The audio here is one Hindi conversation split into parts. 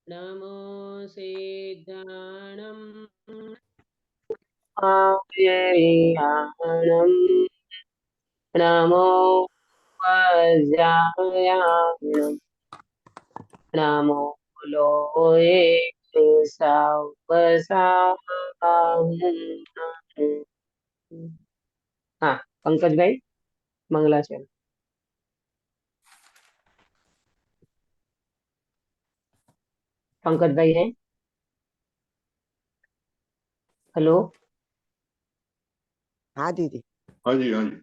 नमो सिद्धाणं नमो वज्रायाणं नमो लोये हाँ पंकज भाई मंगलाचरण। पंकज भाई हैं? हेलो। हाँ दीदी। हाँ जी हाँ जी।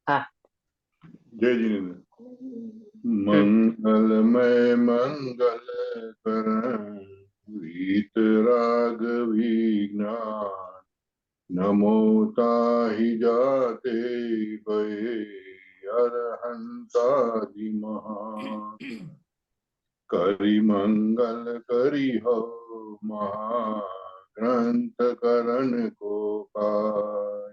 हाँ जय जिनेन्द्र। मंगलमय मंगल करण वीत राग विज्ञान नमो ताहि जाते भये अरहंतादि महान करि मंगल करि हो महाग्रंथ करण को पाय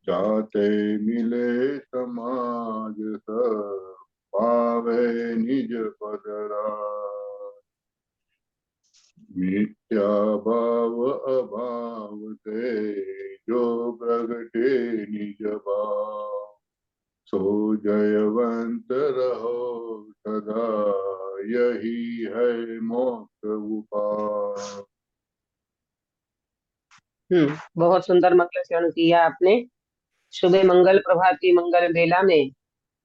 जाते मिले समाज सब पावे निज पदराय मिथ्या भाव अभाव ते जो प्रगटे निज भाव सो जयवंत रहो सदा यही है मोक्ष उपाय। बहुत सुंदर मंगलाचरण किया आपने। सुबह मंगल प्रभात की मंगल बेला में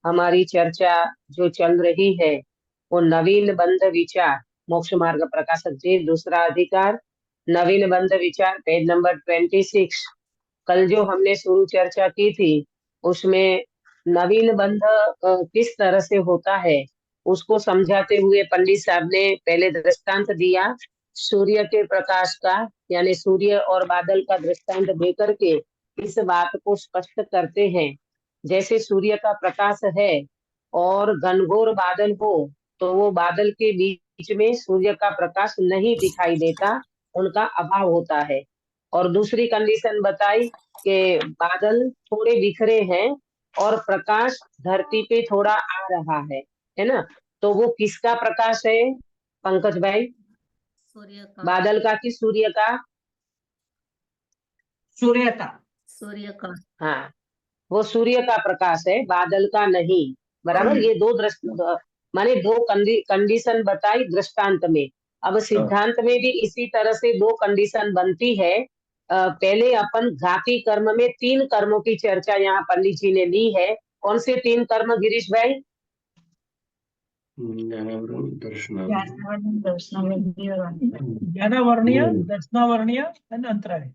हमारी चर्चा जो चल रही है वो नवीन बंध विचार मोक्ष मार्ग प्रकाशक जी दूसरा अधिकार नवीन बंध विचार पेज नंबर 26। कल जो हमने शुरू चर्चा की थी उसमें नवीन बंध किस तरह से होता है उसको समझाते हुए पंडित साहब ने पहले दृष्टांत दिया सूर्य के प्रकाश का, यानी सूर्य और बादल का दृष्टांत देकर के इस बात को स्पष्ट करते हैं। जैसे सूर्य का प्रकाश है और घनघोर बादल हो तो वो बादल के बीच में सूर्य का प्रकाश नहीं दिखाई देता, उनका अभाव होता है। और दूसरी कंडीशन बताई कि बादल थोड़े बिखरे हैं और प्रकाश धरती पे थोड़ा आ रहा है ना? तो वो किसका प्रकाश है पंकज भाई? सूर्य का। बादल का कि सूर्य का? सूर्य का। सूर्य का। हाँ वो सूर्य का प्रकाश है, बादल का नहीं। बराबर। ये दो माने दो कंडीशन बताई दृष्टांत में। अब सिद्धांत में भी इसी तरह से दो कंडीशन बनती है। पहले अपन घाती कर्म में 3 कर्मों की चर्चा यहाँ पंडित जी ने ली है। कौन से 3 कर्म गिरीश भाई? ज्ञानावर्णीय, दर्शनावर्णीय और अंतराय।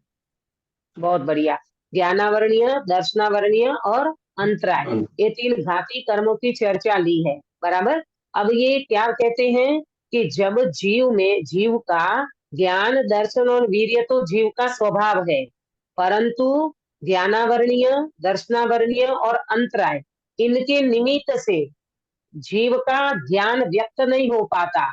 बहुत बढ़िया। ज्ञानावर्णीय, दर्शनावर्णीय और अंतराय, ये 3 घाती कर्मों की चर्चा ली है। बराबर। अब ये क्या कहते हैं कि जब जीव का ज्ञान दर्शन और वीर्य तो जीव का स्वभाव है, परंतु ज्ञानावर्णीय, दर्शनावर्णीय और अंतराय इनके निमित्त से जीव का ज्ञान व्यक्त नहीं हो पाता,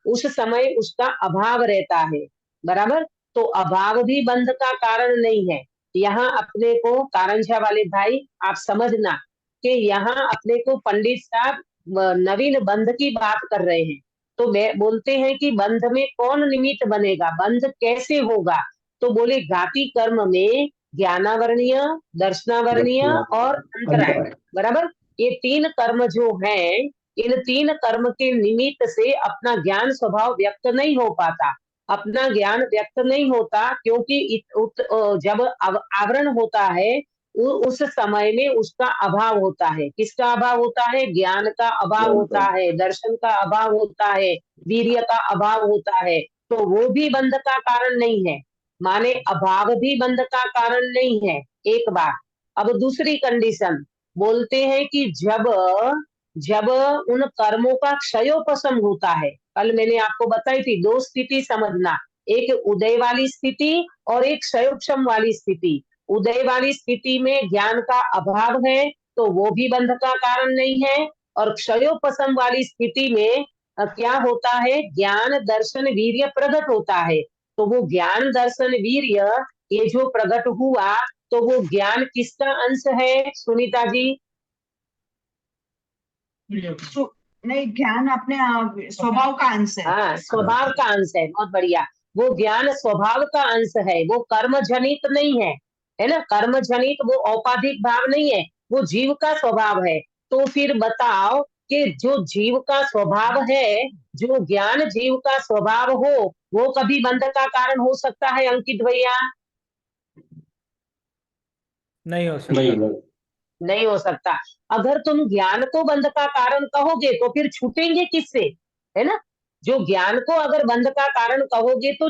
उस समय उसका अभाव रहता है। बराबर। तो अभाव भी बंध का कारण नहीं है। यहाँ अपने को कारंजा वाले भाई आप समझना कि यहाँ अपने को पंडित साहब नवीन बंध की बात कर रहे हैं। तो बोलते हैं कि बंध में कौन निमित्त बनेगा, बंध कैसे होगा? तो बोले घाती कर्म में ज्ञानावर्णीय, दर्शनावर्णीय और अंतराय। बराबर। ये 3 कर्म जो हैं, इन 3 कर्म के निमित्त से अपना ज्ञान स्वभाव व्यक्त नहीं हो पाता। अपना ज्ञान व्यक्त नहीं होता क्योंकि जब आवरण होता है उस समय में उसका अभाव होता है। किसका अभाव होता है? ज्ञान का अभाव होता है, दर्शन का अभाव होता है, वीर्य का अभाव होता है। तो वो भी बंध का कारण नहीं है, माने अभाव भी बंध का कारण नहीं है। एक बात। अब दूसरी कंडीशन बोलते हैं कि जब उन कर्मों का क्षयोपशम होता है, कल मैंने आपको बताई थी 2 स्थिति समझना, एक उदय वाली स्थिति और एक क्षयोपशम वाली स्थिति। उदय वाली स्थिति में ज्ञान का अभाव है तो वो भी बंध का कारण नहीं है, और क्षयोपशम वाली स्थिति में क्या होता है? ज्ञान दर्शन वीर्य प्रकट होता है। तो वो ज्ञान दर्शन वीर्य ये जो प्रकट हुआ तो वो ज्ञान किसका अंश है सुनीता जी? नहीं, ज्ञान अपने स्वभाव का अंश है। हाँ, स्वभाव का अंश है, बहुत बढ़िया। वो ज्ञान स्वभाव का अंश है, वो कर्म जनित नहीं है ना, कर्म जनित, वो औपाधिक भाव नहीं है, वो जीव का स्वभाव है। तो फिर बताओ कि जो जीव का स्वभाव है, जो ज्ञान जीव का स्वभाव हो, वो कभी बंध का कारण हो सकता है अंकित भैया? नहीं हो सकता। नहीं हो सकता। अगर तुम ज्ञान को बंध का कारण कहोगे तो फिर छूटेंगे किससे, है ना? जो ज्ञान को अगर बंध का कारण कहोगे तो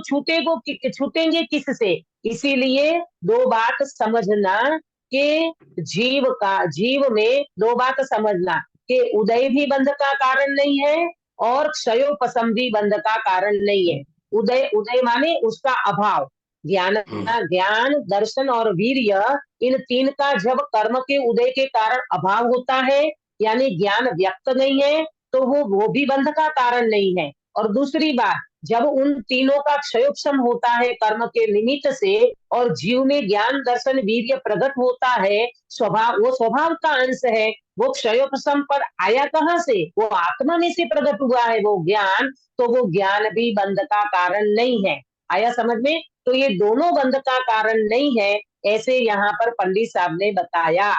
छूटेंगे किससे? इसीलिए दो बात समझना कि जीव में दो बात समझना कि उदय भी बंध का कारण नहीं है और क्षयोपशम भी बंध का कारण नहीं है। उदय उदय माने उसका अभाव। ज्ञान, दर्शन और वीर्य, इन तीन का जब कर्म के उदय के कारण अभाव होता है, यानी ज्ञान व्यक्त नहीं है, तो वो भी बंध का कारण नहीं है। और दूसरी बात, जब उन तीनों का क्षयोपशम होता है कर्म के निमित्त से, और जीव में ज्ञान, दर्शन, वीर्य प्रकट होता है, वो स्वभाव का अंश है, वो क्षयोपशम पर आया कहाँ से? वो आत्मा में से प्रकट हुआ है वो ज्ञान, तो वो ज्ञान भी बंध का कारण नहीं है। आया समझ में? तो ये दोनों बंध का कारण नहीं है, ऐसे यहाँ पर पंडित साहब ने बताया।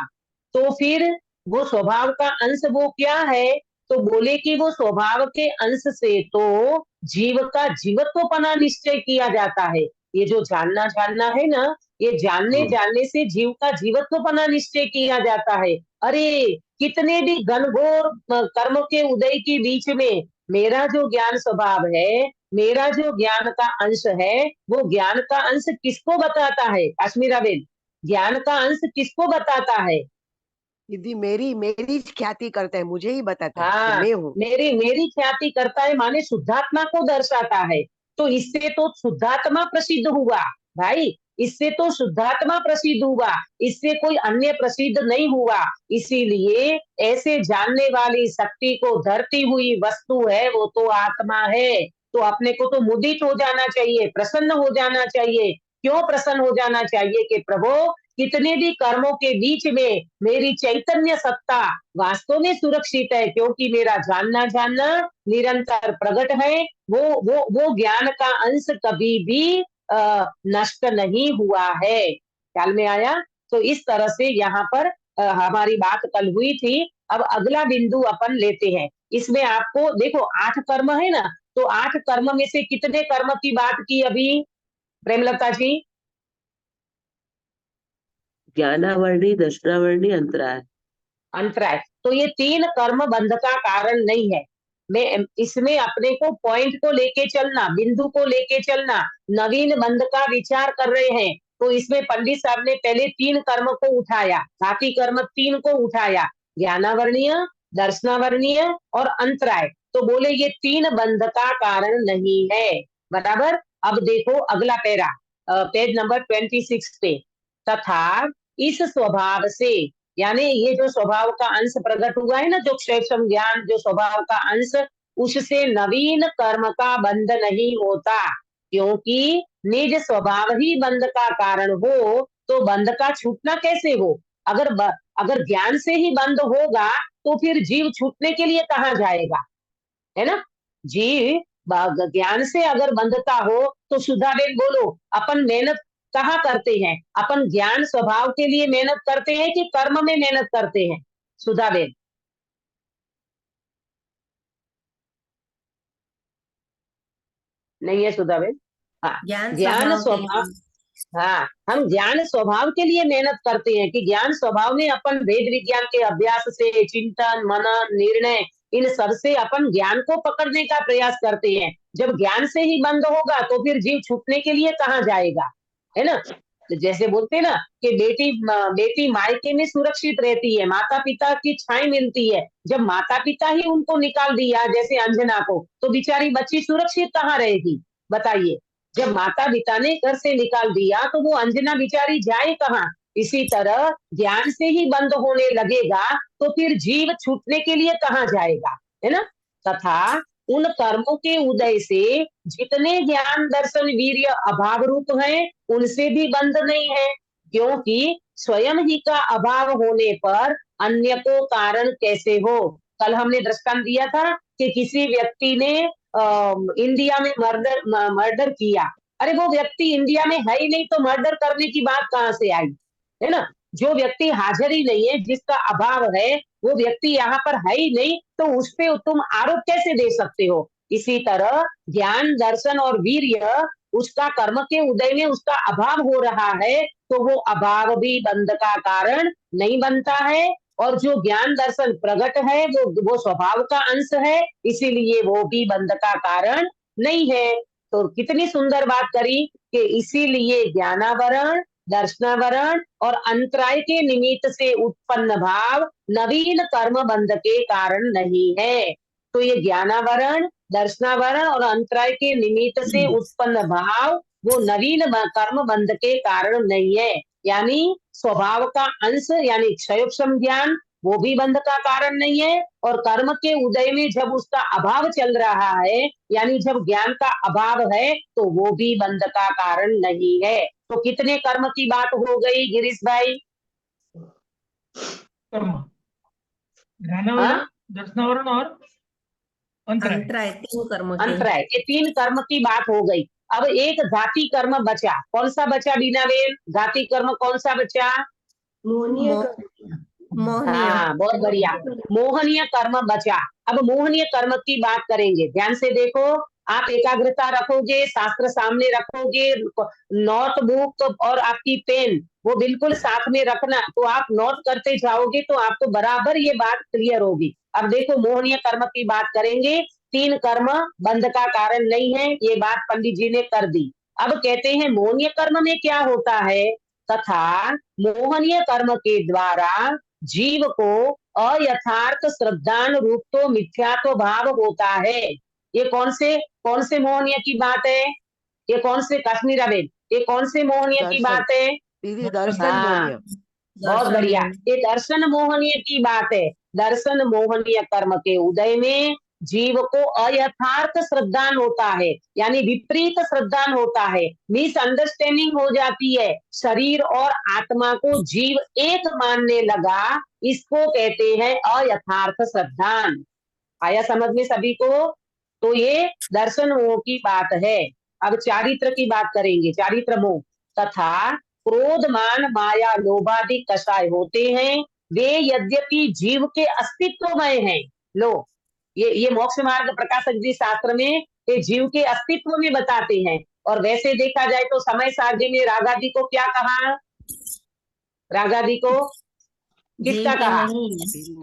तो फिर वो स्वभाव का अंश वो क्या है? तो बोले कि वो स्वभाव के अंश से तो जीव का जीवत्वपना निश्चय किया जाता है। ये जो जानना है ना, ये जानने से जीव का जीवत्वपना निश्चय किया जाता है। अरे कितने भी घनघोर कर्म के उदय के बीच में मेरा जो ज्ञान स्वभाव है, मेरा जो ज्ञान का अंश है, वो ज्ञान का अंश किसको बताता है काश्मीरा बेन? ज्ञान का अंश किसको बताता है? दीदी मेरी मेरी ख्याति करता है, मुझे ही बताता है कि हाँ, मैं हूँ। मेरी ख्याति करता है माने शुद्धात्मा को दर्शाता है। तो इससे तो शुद्धात्मा प्रसिद्ध हुआ भाई, इससे तो शुद्धात्मा प्रसिद्ध हुआ, इससे कोई अन्य प्रसिद्ध नहीं हुआ। इसीलिए ऐसे जानने वाली शक्ति को धरती हुई वस्तु है, वो तो आत्मा है। तो अपने को तो मुदित हो जाना चाहिए, प्रसन्न हो जाना चाहिए। क्यों प्रसन्न हो जाना चाहिए? कि प्रभु कितने भी कर्मों के बीच में मेरी चैतन्य सत्ता वास्तव में सुरक्षित है, क्योंकि मेरा जानना निरंतर प्रकट है। वो ज्ञान का अंश कभी भी नष्ट नहीं हुआ है। ख्याल में आया? तो इस तरह से यहाँ पर हमारी बात कल हुई थी। अब अगला बिंदु अपन लेते हैं। इसमें आपको देखो 8 कर्म है ना, तो 8 कर्म में से कितने कर्म की बात की अभी प्रेमलता जी? ज्ञानावर्णी, दर्शनावर्णी, अंतराय। अंतराय। तो ये 3 कर्म बंध का कारण नहीं है। मैं इसमें अपने को पॉइंट को लेके चलना, बिंदु को लेके चलना, नवीन बंध का विचार कर रहे हैं। तो इसमें पंडित साहब ने पहले 3 कर्म को उठाया, बाकी कर्म 3 को उठाया, ज्ञानावर्णीय, दर्शनावर्णीय और अंतराय। तो बोले ये 3 बंध का कारण नहीं है। बराबर। अब देखो अगला पैरा, पेज नंबर 26 पे। तथा इस स्वभाव से, यानी ये जो स्वभाव का अंश प्रकट हुआ है ना, जो क्षेत्र ज्ञान जो स्वभाव का अंश, उससे नवीन कर्म का बंध नहीं होता। क्योंकि निज स्वभाव ही बंध का कारण हो, तो बंध का छूटना कैसे हो? अगर ज्ञान से ही बंध होगा, तो फिर जीव छूटने के लिए कहाँ जाएगा? है ना? जीव ज्ञान से अगर बंधता हो, तो सुधाबेन बोलो, अपन मेहनत कहाँ करते हैं? अपन ज्ञान स्वभाव के लिए मेहनत करते हैं कि कर्म में मेहनत करते हैं? सुधाबेन। नहीं है सुधाबेन? हाँ, ज्ञान स्वभाव। हाँ, हम ज्ञान स्वभाव के लिए मेहनत करते हैं कि ज्ञान स्वभाव में अपन वेद विज्ञान के अभ्यास से, चिंतन, मनन, निर्णय, इन सब से अपन ज्ञान को पकड़ने का प्रयास करते हैं। जब ज्ञान से ही बंद होगा, तो फिर जीव छूटने के लिए कहाँ जाएगा? है ना? तो जैसे बोलते हैं ना कि बेटी मायके में सुरक्षित रहती है, माता पिता की छाई मिलती है। जब माता पिता ही उनको निकाल दिया, जैसे अंजना को, तो बेचारी बच्ची सुरक्षित कहाँ रहेगी? बताइए। जब माता पिता ने घर से निकाल दिया, तो वो अंजना बिचारी जाए कहाँ? इसी तरह ज्ञान से ही बंद होने लगेगा, तो फिर जीव छूटने के लिए कहाँ जाएगा? है ना? तथा उन कर्मों के उदय से जितने ज्ञान, दर्शन, वीर्य अभाव रूप हैं, उनसे भी बंध नहीं है। क्योंकि स्वयं ही का अभाव होने पर अन्य को कारण कैसे हो? कल हमने दृष्टांत दिया था कि किसी व्यक्ति ने इंडिया में मर्डर किया। अरे वो व्यक्ति इंडिया में है ही नहीं तो मर्डर करने की बात कहाँ से आई, है ना। जो व्यक्ति हाजिर ही नहीं है, जिसका अभाव है, वो व्यक्ति यहाँ पर है ही नहीं, तो उस पे तुम आरोप कैसे दे सकते हो। इसी तरह ज्ञान, दर्शन और वीर्य, उसका कर्म के उदय में उसका अभाव हो रहा है, तो वो अभाव भी बंध का कारण नहीं बनता है। और जो ज्ञान दर्शन प्रकट है वो स्वभाव का अंश है, इसीलिए वो भी बंध का कारण नहीं है। तो कितनी सुंदर बात करी कि इसीलिए ज्ञानावरण, दर्शनावरण और अंतराय के निमित्त से उत्पन्न भाव नवीन कर्म बंध के कारण नहीं है। तो ये ज्ञानावरण, दर्शनावरण और अंतराय के निमित्त से उत्पन्न भाव वो नवीन कर्म बंध के कारण नहीं है। यानी स्वभाव का अंश यानी क्षयोक्षम ज्ञान, वो भी बंध का कारण नहीं है। और कर्म के उदय में जब उसका अभाव चल रहा है, यानी जब ज्ञान का अभाव है, तो वो भी बंध का कारण नहीं है। तो कितने कर्म की बात हो गई गिरीश भाई? कर्म, ज्ञानावरण, दर्शनावरण और अंतराय, तीन कर्म के। अंतराय, ये 3 कर्म की बात हो गई। अब एक घाती कर्म बचा। कौन सा बचा बीनाबेन? घाती कर्म कौन सा बचा? मोहनीय हाँ, बहुत बढ़िया, मोहनीय कर्म बचा। अब मोहनीय कर्म की बात करेंगे, ध्यान से देखो। आप एकाग्रता रखोगे, शास्त्र सामने रखोगे, नोटबुक और आपकी पेन वो बिल्कुल साथ में रखना, तो आप नोट करते जाओगे तो आपको बराबर ये बात क्लियर होगी। अब देखो, मोहनीय कर्म की बात करेंगे। 3 कर्म बंध का कारण नहीं है, ये बात पंडित जी ने कर दी। अब कहते हैं मोहनीय कर्म में क्या होता है। तथा मोहनीय कर्म के द्वारा जीव को अयथार्थ श्रद्धान रूप तो मिथ्यात्व भाव होता है। ये कौन से मोहनीय की बात है? ये कौन से, कश्मीरा बेन, ये कौन से मोहनीय की दर्शन। बात है? दीदी दर्शन हाँ, मोहनीय। बहुत बढ़िया, ये दर्शन मोहनीय की बात है। दर्शन मोहनीय कर्म के उदय में जीव को अयथार्थ श्रद्धान होता है, यानी विपरीत श्रद्धान होता है, मिसअंडरस्टैंडिंग हो जाती है। शरीर और आत्मा को जीव एक मानने लगा, इसको कहते हैं अयथार्थ श्रद्धान। आया समझ में सभी को? तो ये दर्शन मोह की बात है। अब चारित्र की बात करेंगे, चारित्र मोह। तथा क्रोध, मान, माया, लोभादि कषाय होते हैं, वे यद्यपि जीव के अस्तित्वमय हैं। लो, ये मोक्ष मार्ग प्रकाशक जी शास्त्र में ये जीव के अस्तित्व में बताते हैं। और वैसे देखा जाए तो समय सारणी में रागादि को क्या कहा? रागादि को किसका कहा?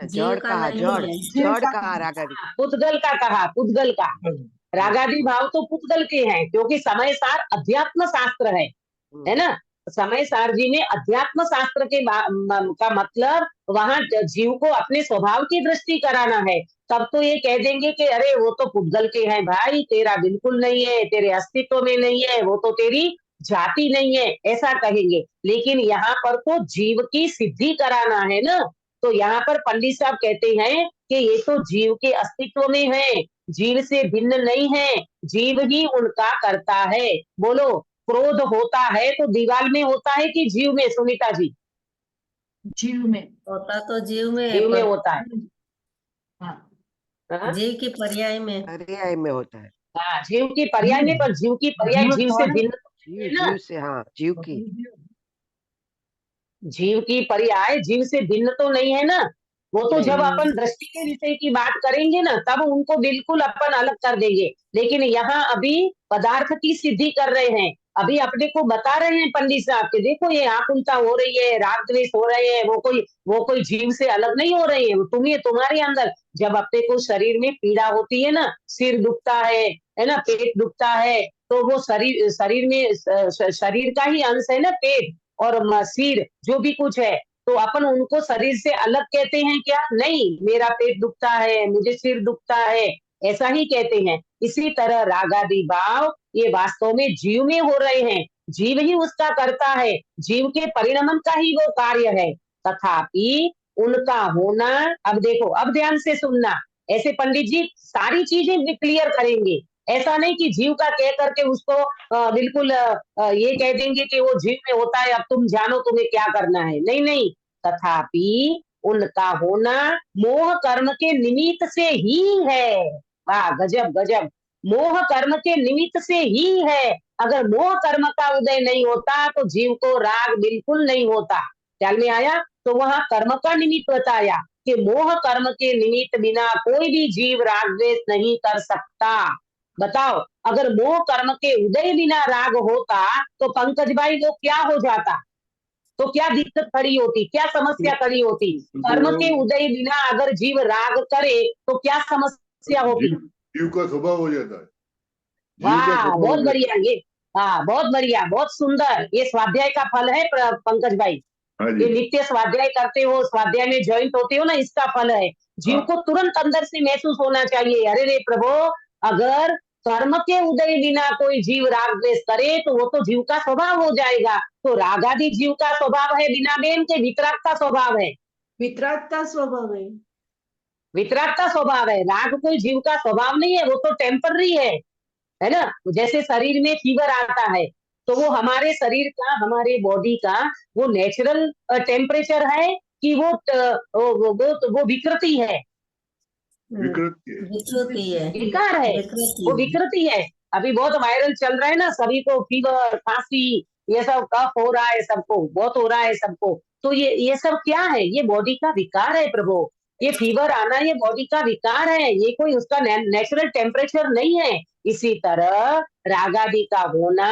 जड़ कहा, जड़ कहा रागादि। पुद्गल का कहा, पुद्गल का। रागादि भाव तो पुद्गल के हैं, क्योंकि समय सार अध्यात्म शास्त्र है ना। समय सार जी में अध्यात्म शास्त्र के का मतलब वहां जीव को अपने स्वभाव की दृष्टि कराना है। तब तो ये कह देंगे कि अरे वो तो पुद्गल के हैं भाई, तेरा बिल्कुल नहीं है, तेरे अस्तित्व में नहीं है, वो तो तेरी जाति नहीं है, ऐसा कहेंगे। लेकिन यहाँ पर तो जीव की सिद्धि कराना है ना। तो यहाँ पर पंडित साहब कहते हैं कि ये तो जीव के अस्तित्व में है, जीव से भिन्न नहीं है, जीव ही उनका करता है। बोलो, क्रोध होता है तो दीवार में होता है कि जीव में? सुनीता जी, जीव में होता तो जीव में, जीव में होता है। हाँ, जीव की पर्याय में। पर्याय में होता है। हाँ, जीव की पर्याय में, पर जीव की पर्याय जीव से भिन्न है ना। जीव से, हाँ, जीव की जीव की पर्याय जीव से भिन्न तो नहीं है ना। वो तो जब अपन दृष्टि के विषय की बात करेंगे ना, तब उनको बिल्कुल अपन अलग कर देंगे। लेकिन यहाँ अभी पदार्थ की सिद्धि कर रहे हैं, अभी अपने को बता रहे हैं पंडित साहब के देखो ये आकुलता हो रही है, राग द्वेष हो रहे हैं, वो कोई जीव से अलग नहीं हो रही है, तुम्हें तुम्हारे अंदर जब अपने को शरीर में पीड़ा होती है ना, सिर दुखता है ना, पेट दुखता है, तो वो शरीर में शरीर का ही अंश है ना पेट और सिर, जो भी कुछ है, तो अपन उनको शरीर से अलग कहते हैं क्या? नहीं, मेरा पेट दुखता है, मुझे सिर दुखता है, ऐसा ही कहते हैं। इसी तरह रागादि भाव ये वास्तव में जीव में हो रहे हैं, जीव ही उसका करता है, जीव के परिणमन का ही वो कार्य है। तथापि उनका होना, अब देखो, अब ध्यान से सुनना, ऐसे पंडित जी सारी चीजें क्लियर करेंगे। ऐसा नहीं कि जीव का कह करके उसको बिल्कुल ये कह देंगे कि वो जीव में होता है, अब तुम जानो तुम्हें क्या करना है। नहीं नहीं, तथापि उनका होना मोह कर्म के निमित्त से ही है। वाह, गजब गजब, मोह कर्म के निमित्त से ही है। अगर मोह कर्म का उदय नहीं होता तो जीव को राग बिल्कुल नहीं होता। ख्याल में आया? तो वहां कर्म का निमित्त बताया कि मोह कर्म के निमित्त बिना कोई भी जीव राग द्वेष नहीं कर सकता। बताओ, अगर मोह कर्म के उदय बिना राग होता तो पंकज भाई वो क्या हो जाता? तो क्या दिक्कत खड़ी होती, क्या समस्या खड़ी होती? कर्म के उदय बिना अगर जीव राग करे तो क्या समस्या होती? जीव का स्वभाव हो जाता है। वाह, बहुत बढ़िया ये। हाँ, बहुत बढ़िया, बहुत सुंदर। ये स्वाध्याय का फल है पंकज भाई। ये नित्य स्वाध्याय करते हो, स्वाध्याय में ज्वाइंट होते हो ना, इसका फल है। जीव को तुरंत अंदर से महसूस होना चाहिए, अरे रे प्रभु, अगर कर्म के उदय बिना कोई जीव राग द्वेष करे तो वो तो जीव का स्वभाव हो जाएगा। तो राग आदि जीव का स्वभाव है बिना बेन के वितराग का स्वभाव है? वितराग का स्वभाव है। वितराग का स्वभाव है, राग कोई जीव का स्वभाव नहीं है, वो तो टेम्पररी है ना। जैसे शरीर में फीवर आता है तो वो हमारे शरीर का, हमारे बॉडी का वो नेचुरल टेम्परेचर है कि वो विकृति है? विकृति है, विकार है, वो विकृति है। अभी बहुत वायरल चल रहा है ना, सभी को फीवर, खांसी, ये सब कफ हो रहा है, सबको बहुत हो रहा है सबको। तो ये सब क्या है? ये बॉडी का विकार है प्रभु। ये फीवर आना ये बॉडी का विकार है, ये कोई उसका नेचुरल टेम्परेचर नहीं है। इसी तरह रागादि का होना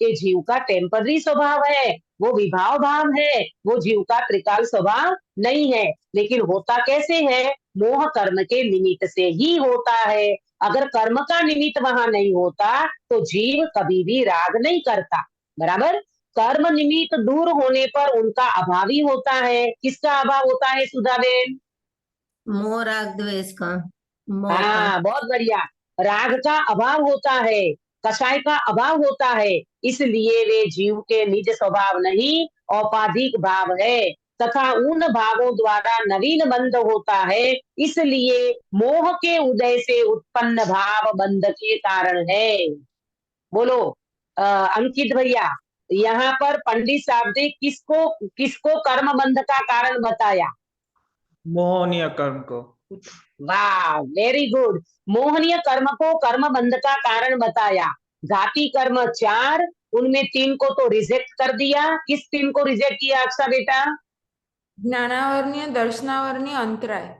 ये जीव का टेम्पररी स्वभाव है, वो विभाव भाव है, वो जीव का त्रिकाल स्वभाव नहीं है। लेकिन होता कैसे है? मोह कर्म के निमित्त से ही होता है। अगर कर्म का निमित्त वहां नहीं होता तो जीव कभी भी राग नहीं करता। बराबर? कर्म निमित्त दूर होने पर उनका अभाव ही होता है। किसका अभाव होता है सुधाबेन? मोह राग द्वेष का। हाँ, बहुत बढ़िया। राग का अभाव होता है, कषाय का अभाव होता है, इसलिए वे जीव के निज स्वभाव नहीं औपाधिक भाव है तथा उन भावों द्वारा नवीन बंध होता है, इसलिए मोह के उदय से उत्पन्न भाव बंध के कारण है। बोलो अंकित भैया, यहाँ पर पंडित साहब ने किसको किसको कर्म बंध का कारण बताया? मोहनीय कर्म को। वाह, वेरी गुड। मोहनीय कर्म को कर्म बंध का कारण बताया। घाती कर्म 4, उनमें 3 को तो रिजेक्ट कर दिया। किस 3 को रिजेक्ट किया अक्षा बेटा? ज्ञानावरणीय, दर्शनावरणीय, अंतराय।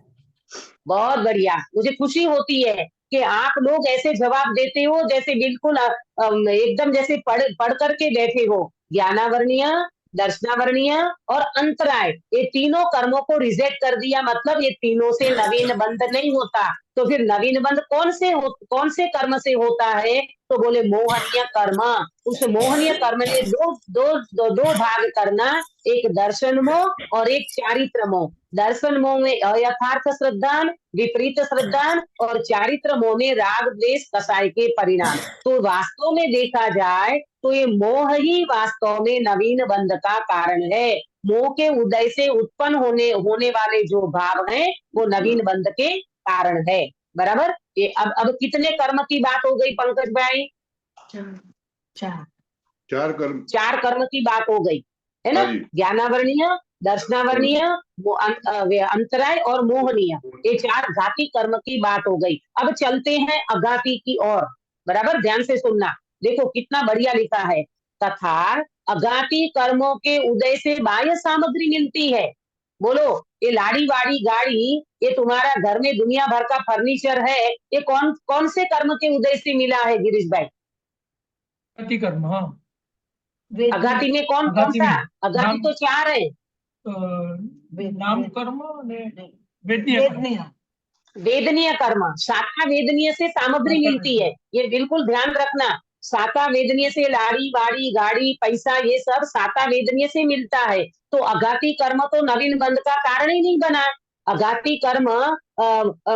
बहुत बढ़िया, मुझे खुशी होती है कि आप लोग ऐसे जवाब देते हो जैसे बिल्कुल एकदम जैसे पढ़ करके बैठे हो। ज्ञानावरणीय, दर्शनावरणीय और अंतराय, ये तीनों कर्मों को रिजेक्ट कर दिया, मतलब ये तीनों से नवीन बंध नहीं होता। तो फिर नवीन बंध कौन से कर्म से होता है? तो बोले मोहनीय कर्म। उस मोहनीय कर्म ने दो भाग करना, एक दर्शन मोह और एक चारित्र मोह। दर्शन मोह में अयथार्थ श्रद्धा, विपरीत श्रद्धा, और चारित्र मोह में राग द्वेष कषाय के परिणाम। तो वास्तव में देखा जाए तो ये मोह ही वास्तव में नवीन बंध का कारण है। मोह के उदय से उत्पन्न होने वाले जो भाव हैं वो नवीन बंध के कारण है। बराबर? ये अब कितने कर्म की बात हो गई पंकज भाई? चार कर्म की बात हो गई है ना। ज्ञानावरणीय, दर्शनावरणीय, अंतराय और मोहनीय, ये 4 घाती कर्म की बात हो गई। अब चलते हैं अघाती की ओर। बराबर? ध्यान से सुनना, देखो कितना बढ़िया लिखा है। तथा अघाती कर्मों के उदय से बाह्य सामग्री मिलती है। बोलो, ये लाड़ी वाड़ी गाड़ी, ये तुम्हारा घर में दुनिया भर का फर्नीचर है, ये कौन से कर्म के उदय से मिला है गिरीश भाई? अघाती कर्म। हाँ, अघाती में कौन सा? अघाती तो 4 है। नाम कर्म, वेदनीय कर्म। शाखा वेदनीय से सामग्री मिलती है, ये बिल्कुल ध्यान रखना। शाखा वेदनीय से लाड़ी वाड़ी गाड़ी पैसा ये सब शाखा वेदनीय से मिलता है। तो अघाती कर्म तो नवीन बंध का कारण ही नहीं बना। अघाती कर्म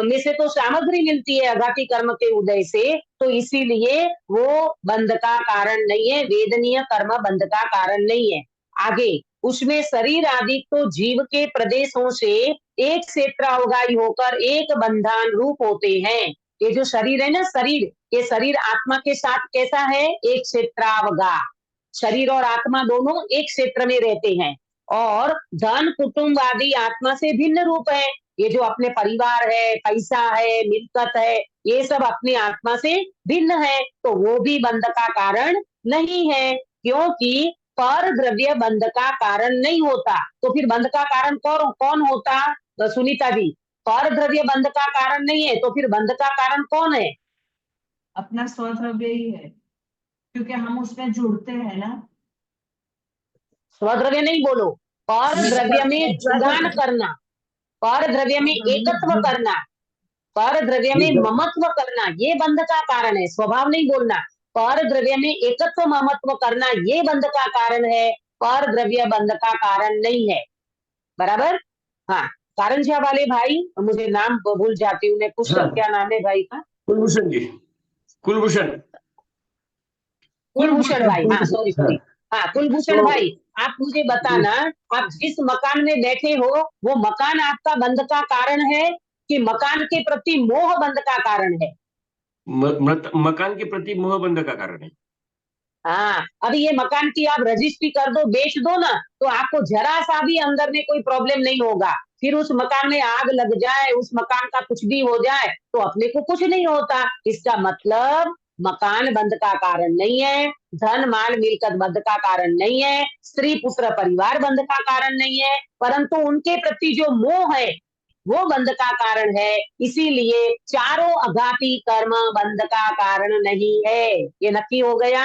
में से तो सामग्री मिलती है अघाती कर्म के उदय से, तो इसीलिए वो बंध का कारण नहीं है, वेदनीय कर्म बंध का कारण नहीं है। आगे उसमें शरीर आदि तो जीव के प्रदेशों से एक क्षेत्रावगाही होकर एक बंधान रूप होते हैं। ये जो शरीर है ना, शरीर, ये शरीर आत्मा के साथ कैसा है? एक क्षेत्रावगा। शरीर और आत्मा दोनों एक क्षेत्र में रहते हैं। और धन कुटुंब आदि आत्मा से भिन्न रूप है। ये जो अपने परिवार है, पैसा है, मिल्कत है, ये सब अपनी आत्मा से भिन्न है, तो वो भी बंध का कारण नहीं है, क्योंकि पर द्रव्य बंध का कारण नहीं होता। तो फिर बंध का कारण कौन कौन होता? तो सुनीता जी, पर द्रव्य बंध का कारण नहीं है, तो फिर बंध का कारण कौन है? अपना स्वद्रव्य ही है, क्योंकि हम उसमें जुड़ते हैं ना। स्वद्रव्य नहीं बोलो, पर द्रव्य में जुड़ान करना, पर द्रव्य में एकत्व करना, पर द्रव्य में ममत्व करना, ये बंध का कारण है। स्वभाव नहीं बोलना। पर द्रव्य में एकत्व ममत्व करना, ये बंध का कारण है, पर द्रव्य बंध का कारण नहीं है। बराबर? हाँ, कारंजा वाले भाई, मुझे नाम भूल जाती हूँ मैं, पुष्कर हाँ। क्या नाम है भाई का? कुलभूषण जी, कुलभूषण। कुलभूषण भाई, हाँ सॉरी। हाँ कुलभूषण तो- भाई, आप मुझे बताना, आप जिस मकान में बैठे हो, वो मकान आपका बंध का कारण है कि मकान के प्रति मोह बंध का कारण है? मकान के प्रति मोह बंध का कारण है। हाँ, अभी ये मकान की आप रजिस्ट्री कर दो, बेच दो ना, तो आपको जरा सा भी अंदर में कोई प्रॉब्लम नहीं होगा। फिर उस मकान में आग लग जाए, उस मकान का कुछ भी हो जाए, तो अपने को कुछ नहीं होता। इसका मतलब मकान बंध का कारण नहीं है, धन माल मिलकत बंध का कारण नहीं है, स्त्री पुत्र परिवार बंध का कारण नहीं है, परंतु उनके प्रति जो मोह है वो बंध का कारण है। इसीलिए चारों अघाती कर्म बंध का कारण नहीं है। ये नक्की हो गया?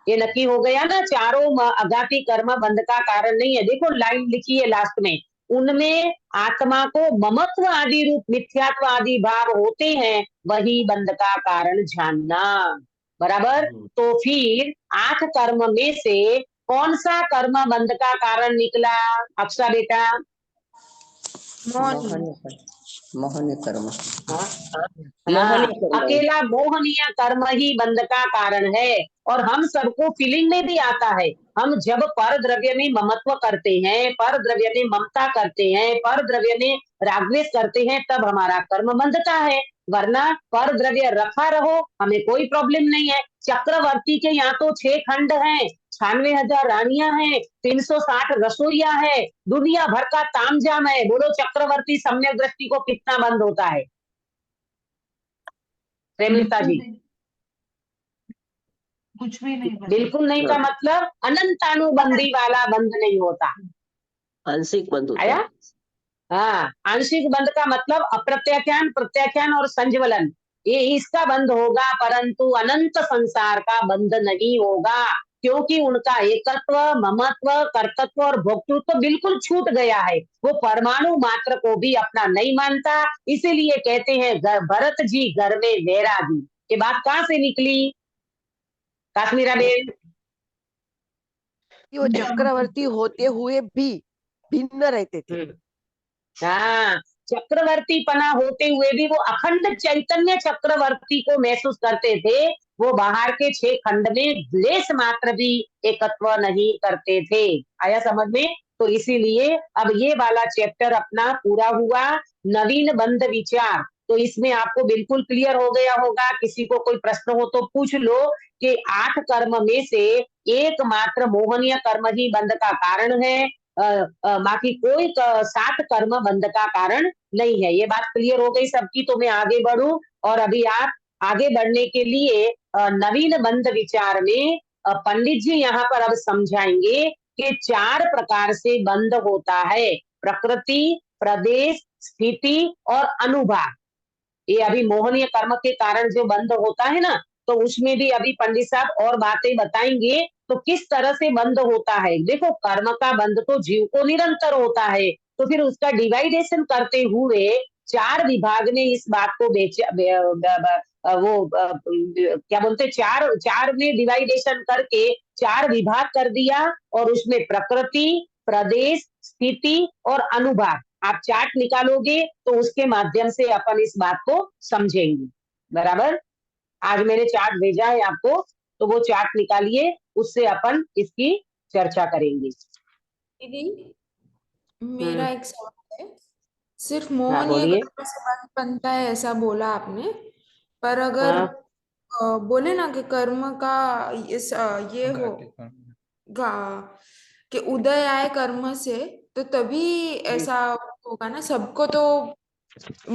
ये नक्की हो गया ना, चारों अघाती कर्म बंध का कारण नहीं है। देखो लाइन लिखी है लास्ट में, उनमें आत्मा को ममत्व आदि रूप मिथ्यात्व आदि भाव होते हैं, वही बंध का कारण जानना। बराबर? तो फिर 8 कर्म में से कौन सा कर्म बंध का कारण निकला अक्सा बेटा? मोहनीय कर्म। हाँ, हाँ, अकेला मोहनीय कर्म ही बंध का कारण है। और हम सबको फीलिंग में भी आता है, हम जब पर द्रव्य में ममत्व करते हैं, पर द्रव्य में ममता करते हैं, पर द्रव्य में रागद्वेष करते हैं, तब हमारा कर्म बंधता है। वरना पर द्रव्य रखा रहो, हमें कोई प्रॉब्लम नहीं है। चक्रवर्ती के यहाँ तो 6 खंड हैं, 96,000 रानियां हैं, 360 रसोइया है, दुनिया भर का तामझाम है। बोलो चक्रवर्ती सम्यक दृष्टि को कितना बंद होता है? प्रेमलता जी, कुछ भी नहीं बंद। बिल्कुल नहीं का मतलब अनंतानुबंधी वाला बंध नहीं होता। आंशिक बंद होता आया? है। हाँ, आंशिक बंध का मतलब अप्रत्याख्यान, प्रत्याख्यान और संज्वलन, ये इसका बंध होगा, परंतु अनंत संसार का बंध नहीं होगा, क्योंकि उनका एकत्व, ममत्व, कर्तत्व और भोक्तृत्व बिल्कुल छूट गया है। वो परमाणु मात्र को भी अपना नहीं मानता। इसीलिए कहते हैं भरत जी घर में वैरागी। ये बात कहाँ से निकली काश्मीरा बेन? कि वो चक्रवर्ती होते हुए भी भिन्न रहते थे। हाँ, चक्रवर्ती पना होते हुए भी वो अखंड चैतन्य चक्रवर्ती को महसूस करते थे। वो बाहर के 6 खंड में लेस मात्र भी एकत्व नहीं करते थे। आया समझ में? तो इसीलिए अब ये वाला चैप्टर अपना पूरा हुआ, नवीन बंध विचार। तो इसमें आपको बिल्कुल क्लियर हो गया होगा। किसी को कोई प्रश्न हो तो पूछ लो कि 8 कर्म में से एकमात्र मोहनीय कर्म ही बंध का कारण है, बाकी कोई 7 कर्म बंध का कारण नहीं है। ये बात क्लियर हो गई सबकी? तो मैं आगे बढ़ूं, और अभी आप आगे बढ़ने के लिए नवीन बंध विचार में पंडित जी यहाँ पर अब समझाएंगे कि 4 प्रकार से बंध होता है, प्रकृति, प्रदेश, स्थिति और अनुभाग। ये अभी मोहनीय कर्म के कारण जो बंध होता है ना, तो उसमें भी अभी पंडित साहब और बातें बताएंगे। तो किस तरह से बंध होता है? देखो, कर्म का बंध तो जीव को निरंतर होता है, तो फिर उसका डिवाइडेशन करते हुए 4 विभाग ने इस बात को क्या बोलते, चार में डिवाइडेशन करके 4 विभाग कर दिया, और उसमें प्रकृति, प्रदेश, स्थिति और अनुभाग आप चार्ट निकालोगे तो उसके माध्यम से अपन इस बात को समझेंगे। बराबर? आज मैंने चार्ट भेजा है आपको, तो वो चार्ट निकालिए, उससे अपन इसकी चर्चा करेंगे। दीदी, मेरा एक सवाल है। सिर्फ हाँ मोहनीय बोलिए। कर्म से बंध बनता है ऐसा बोला आपने, पर अगर हाँ, बोले ना कि कर्म का ये हो कि उदय आए कर्म से, तो तभी ऐसा होगा ना। सबको तो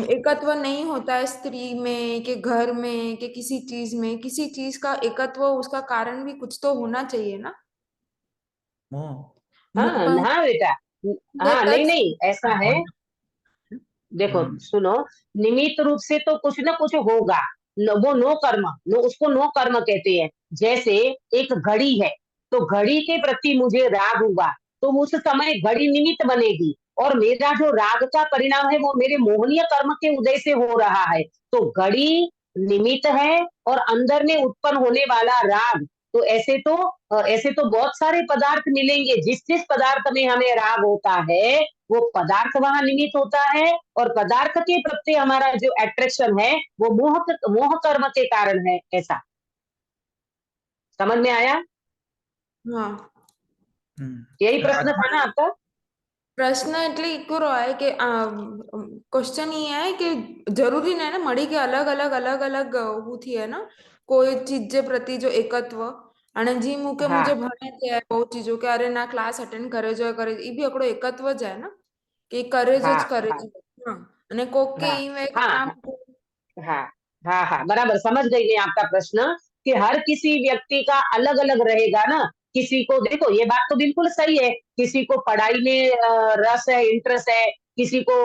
एकत्व नहीं होता है, स्त्री में कि घर में कि किसी चीज में। किसी चीज का एकत्व, उसका कारण भी कुछ तो होना चाहिए ना। मोह हाँ मोह हाँ बेटा, ये हाँ नहीं टच। नहीं ऐसा है। देखो सुनो, निमित्त रूप से तो कुछ ना कुछ होगा। वो नो कर्म, उसको नो कर्म कहते हैं। जैसे एक घड़ी है, तो घड़ी के प्रति मुझे राग हुआ, तो उस समय घड़ी निमित्त बनेगी, और मेरा जो राग का परिणाम है वो मेरे मोहनीय कर्म के उदय से हो रहा है। तो घड़ी निमित्त है, और अंदर में उत्पन्न होने वाला राग। तो ऐसे तो बहुत सारे पदार्थ मिलेंगे, जिस जिस पदार्थ में हमें राग होता है वो पदार्थ वहां निमित्त होता है, और पदार्थ के प्रति हमारा जो अट्रैक्शन है वो मोह कर्म के कारण है। ऐसा समझ में आया? हाँ, यही प्रश्न था ना आपका? પ્રશ્ન એટલે ઈકો હોય કે क्वेश्चन ये है कि जरूरी नहीं ना मड़ी के अलग अलग अलग अलग होती है ना कोई चीज जे प्रति जो एकत्व। અને જી મુકે हाँ मुझे भणे છે બહુ चीजों के अरे ना क्लास अटेंड करे जो करे ई भी एकड़ो एकत्व ज है ना कि करे जो हाँ ज करे हाँ जो। हाँ, અને कोक के हाँ ई में हाँ काम। हाँ हाँ हाँ बराबर समझ गई मैं आपका प्रश्न, कि हर किसी व्यक्ति का अलग अलग रहेगा ना। किसी को, देखो ये बात तो बिल्कुल सही है, किसी को पढ़ाई में रस है, इंटरेस्ट है, किसी को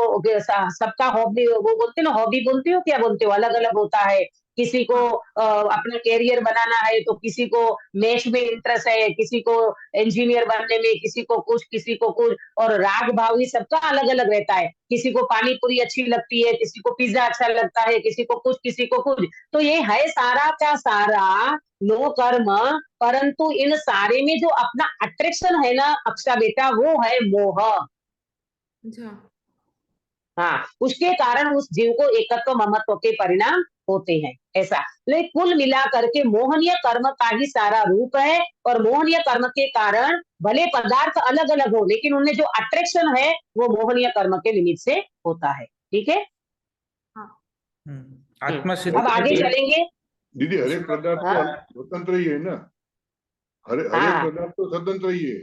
सबका हॉबी, वो बोलते हो ना, हॉबी बोलते हो क्या बोलते हो, अलग अलग होता है। किसी को अपना कैरियर बनाना है, तो किसी को मैथ में इंटरेस्ट है, किसी को इंजीनियर बनने में, किसी को कुछ, किसी को कुछ। और राग भाव ही सबका अलग अलग रहता है। किसी को पानी पूरी अच्छी लगती है, किसी को पिज्जा अच्छा लगता है, किसी को कुछ, किसी को कुछ। तो ये है सारा का सारा नो कर्म। परंतु इन सारे में जो अपना अट्रैक्शन है ना अक्षा बेटा, वो है मोह। अच्छा, हाँ, उसके कारण उस जीव को एकत्व ममत्व के परिणाम होते हैं। ऐसा, लेकिन कुल मिला करके मोहनीय कर्म का ही सारा रूप है। और मोहनीय कर्म के कारण भले पदार्थ अलग अलग हो, लेकिन उनमें जो अट्रैक्शन है वो मोहनीय कर्म के निमित्त से होता है। ठीक है, आत्मा से अब आगे चलेंगे। दीदी हर एक पदार्थ तो हाँ स्वतंत्र ही है ना, हर एक हाँ पदार्थ तो स्वतंत्र ही है।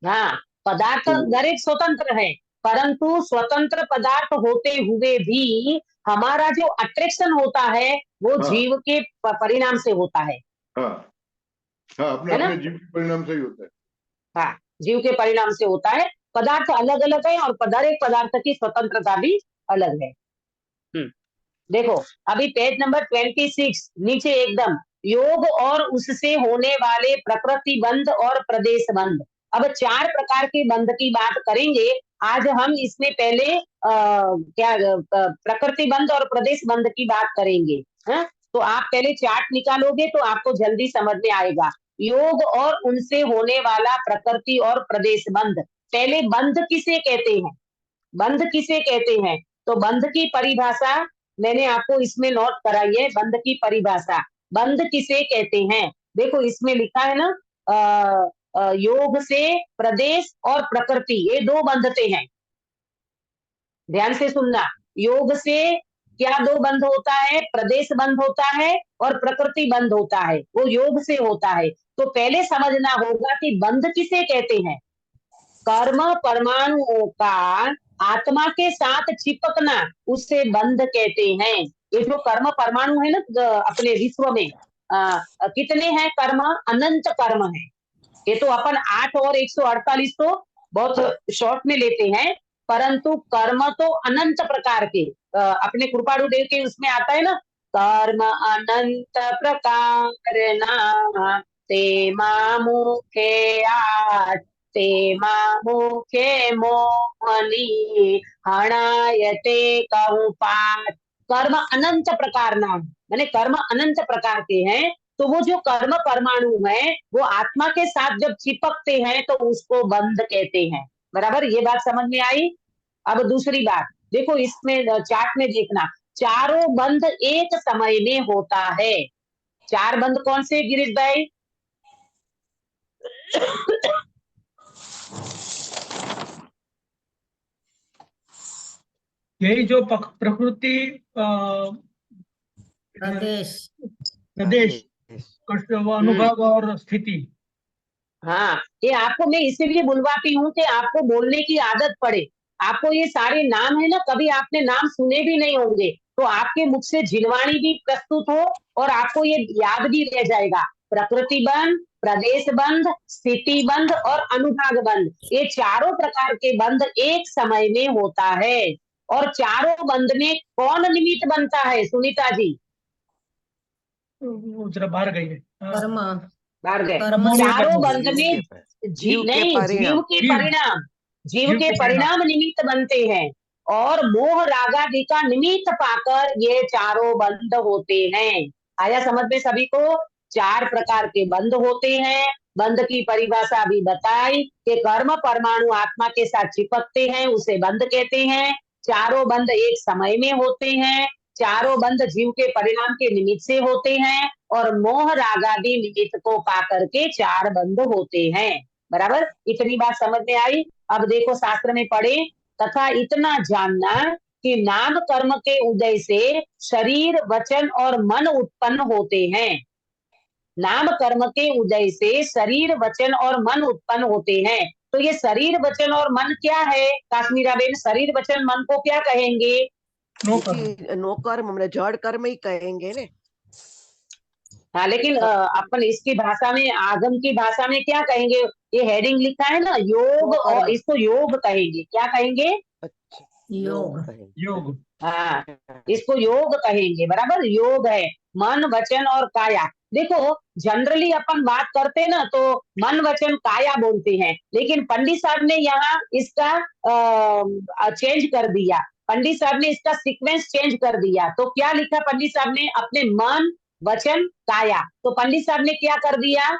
हाँ, पदार्थ तो दरेक स्वतंत्र है, परंतु स्वतंत्र पदार्थ होते हुए भी हमारा जो अट्रैक्शन होता है वो हाँ जीव के परिणाम से होता है हाँ हाँ, अपने है ना? अपने जीव के परिणाम से ही होता है। हाँ, जीव के परिणाम से होता है। पदार्थ अलग अलग है, और दरेक पदार्थ की स्वतंत्रता भी अलग है। देखो, अभी पेज नंबर 26 नीचे एकदम, योग और उससे होने वाले प्रकृति बंध और प्रदेश बंध। अब 4 प्रकार के बंध की बात करेंगे आज हम। इसमें पहले प्रकृति बंध और प्रदेश बंध की बात करेंगे। है? तो आप पहले चार्ट निकालोगे तो आपको जल्दी समझ में आएगा। योग और उनसे होने वाला प्रकृति और प्रदेश बंध। पहले बंध किसे कहते हैं? बंध किसे कहते हैं? तो बंध की परिभाषा मैंने आपको इसमें नोट कराई है। बंध की परिभाषा, बंध किसे कहते हैं? देखो इसमें लिखा है ना, योग से प्रदेश और प्रकृति, ये 2 बंधते हैं। ध्यान से सुनना, योग से क्या 2 बंध होता है? प्रदेश बंध होता है और प्रकृति बंध होता है, वो योग से होता है। तो पहले समझना होगा कि बंध किसे कहते हैं। कर्म परमाणुओं का आत्मा के साथ चिपकना, उसे बंध कहते हैं। ये जो कर्म परमाणु है ना अपने विश्व में, कितने हैं कर्म? अनंत कर्म है। ये तो अपन 8 और 148 तो बहुत शॉर्ट में लेते हैं, परंतु कर्म तो अनंत प्रकार के। अपने कृपाणु देव के उसमें आता है ना, कर्म अनंत प्रकार ना ते मुखे ते मुखे मोहनी हणायते कहूँ पाठ। कर्म अनंत प्रकार ना, मैंने कर्म अनंत प्रकार के हैं। तो वो जो कर्म परमाणु है वो आत्मा के साथ जब चिपकते हैं तो उसको बंध कहते हैं। बराबर, ये बात समझ में आई? अब दूसरी बात देखो, इसमें चार्ट में देखना, चारों बंध एक समय में होता है। 4 बंध कौन से गिरीश भाई? यही जो प्रकृति प्रदेश प्रदेश, वो अनुभव और स्थिति। हाँ, ये आपको मैं इसीलिए बुलवाती हूँ कि आपको बोलने की आदत पड़े। आपको ये सारे नाम है ना, कभी आपने नाम सुने भी नहीं होंगे, तो आपके मुख से जिनवाणी भी प्रस्तुत हो और आपको ये याद भी रह जाएगा। प्रकृति बंध, प्रदेश बंध, स्थिति बंध और अनुभाग बंध, ये चारों प्रकार के बंध एक समय में होता है। और चारों बंध में कौन निमित्त बनता है सुनीता जी? वो जरा बाहर गई है। हाँ, कर्म बाहर गए। कर्म से चारों बंध बंध में जीव के नहीं, जीव परिणाम। के जीव परिणाम, जीव जीव के के परिणाम। परिणाम निमित्त बनते हैं और मोह रागादि का निमित्त पाकर ये चारों बंध होते हैं। आया समझ में सभी को? चार प्रकार के बंध होते हैं। बंध की परिभाषा भी बताई कि कर्म परमाणु आत्मा के साथ चिपकते हैं, उसे बंध कहते हैं। चारों बंध एक समय में होते हैं। चारों बंध जीव के परिणाम के निमित्त से होते हैं और मोह रागादि निमित्त को पाकर के चार बंध होते हैं। बराबर, इतनी बात समझ में आई। अब देखो शास्त्र में पढ़े, तथा इतना जानना कि नाम कर्म के उदय से शरीर वचन और मन उत्पन्न होते हैं। नाम कर्म के उदय से शरीर वचन और मन उत्पन्न होते हैं। तो ये शरीर वचन और मन क्या है काश्मीरा बेन? शरीर वचन मन को क्या कहेंगे? नो कर्म। नो कर्म हमने जड़ कर्म ही कहेंगे ने। हाँ, लेकिन अपन इसकी भाषा में, आगम की भाषा में क्या कहेंगे? ये हेडिंग लिखा है ना, योग, और इसको योग कहेंगे। क्या कहेंगे? अच्छा, योग कहेंगे। योग। हाँ, इसको योग कहेंगे। बराबर, योग है मन वचन और काया। देखो जनरली अपन बात करते हैं ना तो मन वचन काया बोलते हैं, लेकिन पंडित साहब ने यहाँ इसका चेंज कर दिया। पंडित साहब ने इसका सीक्वेंस चेंज कर दिया। तो क्या लिखा पंडित साहब ने? अपने मन वचन काया। तो पंडित साहब ने क्या कर दिया?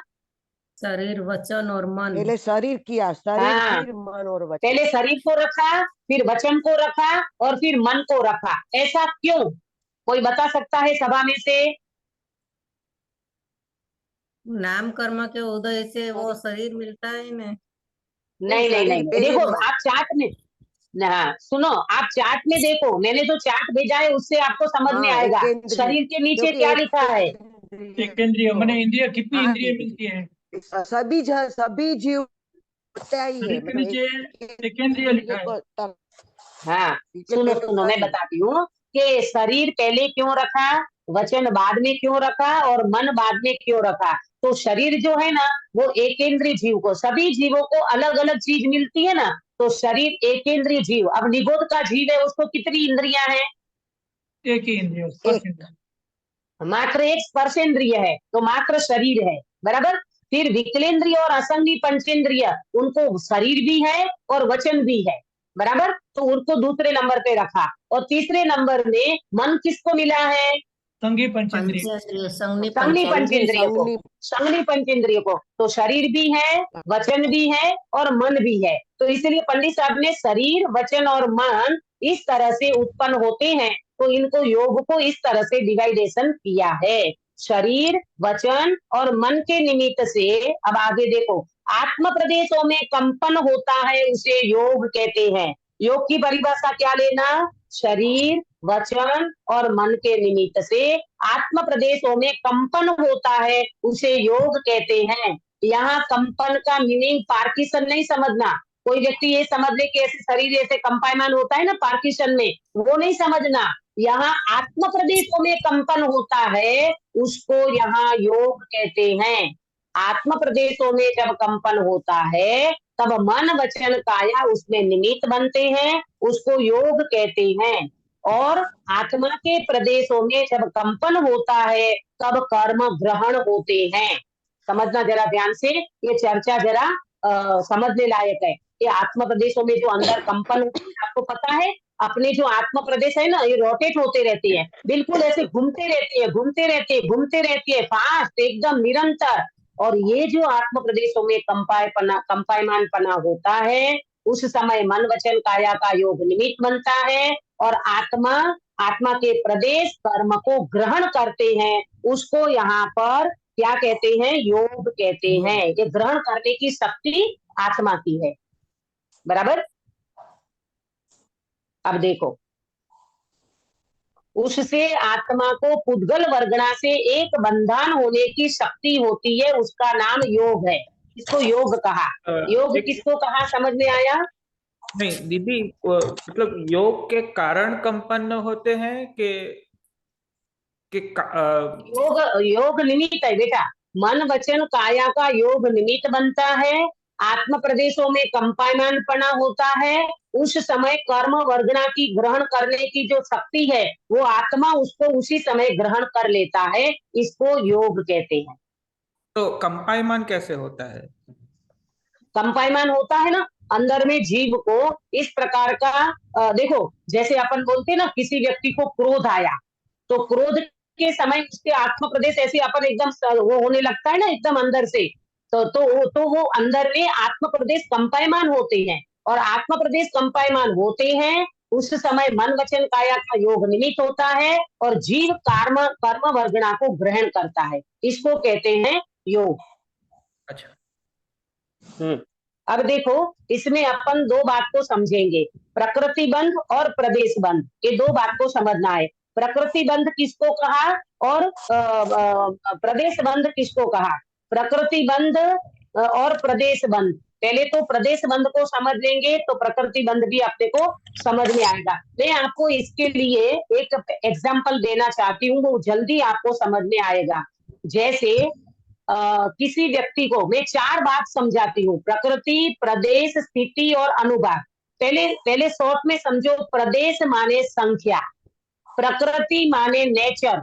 शरीर वचन और मन। पहले शरीर किया, शरीर हाँ, फिर मन और वचन। पहले शरीर को रखा, फिर वचन को रखा और फिर मन को रखा। ऐसा क्यों? कोई बता सकता है सभा में से? नाम कर्म के उदय से वो शरीर मिलता है ना। नहीं नहीं नहीं, शरीर नहीं। पहले देखो मन। आप चार्ट में, हाँ सुनो, आप चार्ट में देखो, मैंने जो चार्ट भेजा है उससे आपको समझ में हाँ, आएगा एकेंद्रिय, शरीर के नीचे क्योंकि क्या लिखा है। एक इंद्रिय मैंने इंद्रिय कितनी हाँ, इंद्रिय मिलती है? सभी जीव होता ही है, शरीर के मतलब नीचे एक इंद्रिय लिखा है। हाँ, नीचे सुनो पहले सुनो, मैं शरीर। बताती हूँ कि शरीर पहले क्यों रखा, वचन बाद में क्यों रखा और मन बाद में क्यों रखा। तो शरीर जो है ना, वो एकेंद्रीय जीव को, सभी जीवों को अलग अलग चीज मिलती है ना, तो शरीर एकेंद्रीय जीव। अब निगोद का जीव है, उसको कितनी इंद्रियां हैं? एक ही इंद्रिय, स्पर्श एक। इंद्रिय। मात्र एक स्पर्शेंद्रिय है, तो मात्र शरीर है। बराबर, फिर विकलेंद्रिय और असंगी पंचेंद्रिय, उनको शरीर भी है और वचन भी है। बराबर, तो उनको दूसरे नंबर पे रखा। और तीसरे नंबर में मन किसको मिला है? संगी पंचेंद्रिय। पंचेंद्रिय संगनी संगनी पंचेंद्रिय को, संगनी। संगनी पंचेंद्रिय को। तो शरीर भी है, वचन भी है और मन भी है। तो इसलिए पंडित साहब ने शरीर वचन और मन इस तरह से उत्पन्न होते हैं, तो इनको योग को इस तरह से डिवाइडेशन किया है। शरीर वचन और मन के निमित्त से, अब आगे देखो, आत्म प्रदेशों में कंपन होता है, उसे योग कहते हैं। योग की परिभाषा क्या लेना? शरीर वचन और मन के निमित्त से आत्म प्रदेशों में कंपन होता है, उसे योग कहते हैं। यहाँ कंपन का मीनिंग पार्किसन नहीं समझना। कोई व्यक्ति ये समझ ले कि ऐसे शरीर ऐसे कंपायमान होता है ना पार्किसन में, वो नहीं समझना। यहाँ आत्म प्रदेशों में कंपन होता है, उसको यहाँ योग कहते हैं। आत्म प्रदेशों में जब कंपन होता है तब मन वचन काया उसमें निमित्त बनते हैं, उसको योग कहते हैं। और आत्मा के प्रदेशों में जब कंपन होता है तब कर्म ग्रहण होते हैं। समझना जरा ध्यान से, ये चर्चा जरा समझने लायक है। ये आत्म प्रदेशों में जो अंदर कंपन होती है, आपको पता है अपने जो आत्म प्रदेश है ना, ये रोटेट होते रहती है, बिल्कुल ऐसे घूमते रहती है, घूमते रहती है, घूमते रहती है, फास्ट एकदम निरंतर। और ये जो आत्म प्रदेशों में कंपायमान पना होता है, उस समय मन वचन काया का योग निमित्त बनता है और आत्मा के प्रदेश कर्म को ग्रहण करते हैं, उसको यहाँ पर क्या कहते हैं? योग कहते हैं। ये ग्रहण करने की शक्ति आत्मा की है। बराबर, अब देखो, उससे आत्मा को पुद्गल वर्गणा से एक बंधन होने की शक्ति होती है, उसका नाम योग है। इसको योग कहा। योग किसको कहा, समझ में आया? नहीं दीदी, मतलब योग के कारण कंपन होते हैं योग योग निमित्त है बेटा। मन वचन काया का योग निमित्त बनता है। आत्म प्रदेशों में कंपायमानपना होता है। उस समय कर्म वर्गना की ग्रहण करने की जो शक्ति है वो आत्मा उसको उसी समय ग्रहण कर लेता है। इसको योग कहते हैं। तो कंपायमान कैसे होता है? कंपायमान होता है ना, अंदर में जीव को इस प्रकार का देखो, जैसे अपन बोलते हैं ना, किसी व्यक्ति को क्रोध आया तो क्रोध के समय उसके आत्म प्रदेश ऐसे अपन एकदम वो होने लगता है ना एकदम अंदर से, तो वो अंदर में आत्म प्रदेश कंपायमान होते हैं। और आत्म प्रदेश कंपायमान होते हैं उस समय मन वचन काया का योग निमित्त होता है और जीव कर्म वर्गणा को ग्रहण करता है। इसको कहते हैं योग। अच्छा। अब देखो, इसमें अपन दो बात को समझेंगे, प्रकृति बंध और प्रदेश बंध। ये दो बात को समझना है। प्रकृति बंध किसको कहा और प्रदेश बंध किसको कहा? प्रकृति बंध और प्रदेश बंध। पहले तो प्रदेश बंध को समझ लेंगे तो प्रकृति बंध भी अपने को समझ में आएगा। मैं आपको इसके लिए एक एग्जाम्पल देना चाहती हूँ, वो जल्दी आपको समझ में आएगा। जैसे किसी व्यक्ति को मैं चार बात समझाती हूँ, प्रकृति, प्रदेश, स्थिति और अनुभाग। पहले शॉर्ट में समझो। प्रदेश माने संख्या, प्रकृति माने नेचर,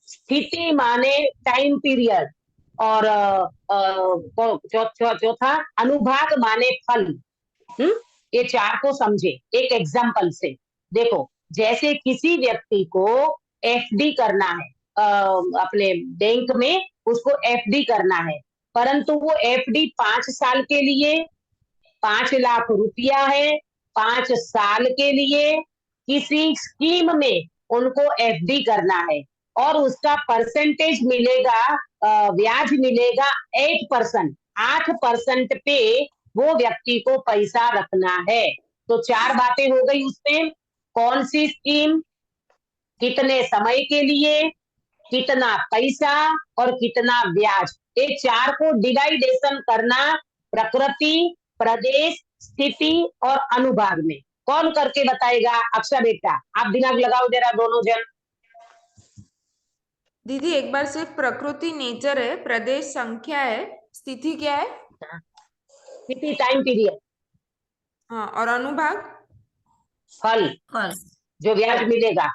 स्थिति माने टाइम पीरियड और चौथा अनुभाग माने फल। ये चार को समझे एक एग्जाम्पल से। देखो, जैसे किसी व्यक्ति को एफडी करना है, अपने बैंक में उसको एफडी करना है, परंतु वो एफडी 5 साल के लिए 5 लाख रुपया है। 5 साल के लिए किसी स्कीम में उनको एफडी करना है और उसका परसेंटेज मिलेगा, ब्याज मिलेगा 8%। 8% पे वो व्यक्ति को पैसा रखना है। तो चार बातें हो गई उसमें। कौन सी स्कीम, कितने समय के लिए, कितना पैसा और कितना ब्याज। ये चार को डिवाइडेशन करना प्रकृति, प्रदेश, स्थिति और अनुभाग में। कौन करके बताएगा? अक्षा बेटा, आप दिमाग लगाओ जरा दोनों जन। दीदी एक बार, सिर्फ प्रकृति नेचर है, प्रदेश संख्या है, स्थिति क्या है? स्थिति टाइम पीरियड। हाँ, और अनुभाग फल, जो ब्याज मिलेगा।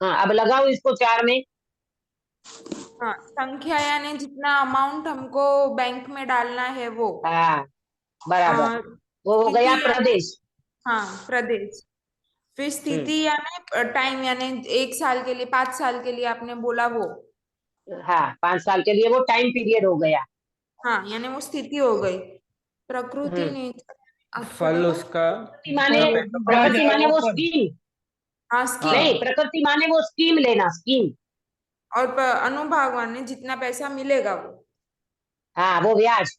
हाँ, अब लगाओ इसको चार में। हाँ, संख्या यानी जितना अमाउंट हमको बैंक में डालना है वो। हाँ, बराबर। वो हो गया प्रदेश। हाँ, प्रदेश। फिर स्थिति यानी टाइम, यानी 1 साल के लिए, 5 साल के लिए आपने बोला वो। हाँ, 5 साल के लिए वो टाइम पीरियड हो गया। हाँ, यानी वो स्थिति हो गई। प्रकृति नेचर, फल उसका प्रकृति माने वो स्कीम। हाँ, स्कीम। नहीं, प्रकृति माने वो स्कीम लेना, स्कीम। और अनुभाग माने जितना पैसा मिलेगा वो। हाँ, वो ब्याज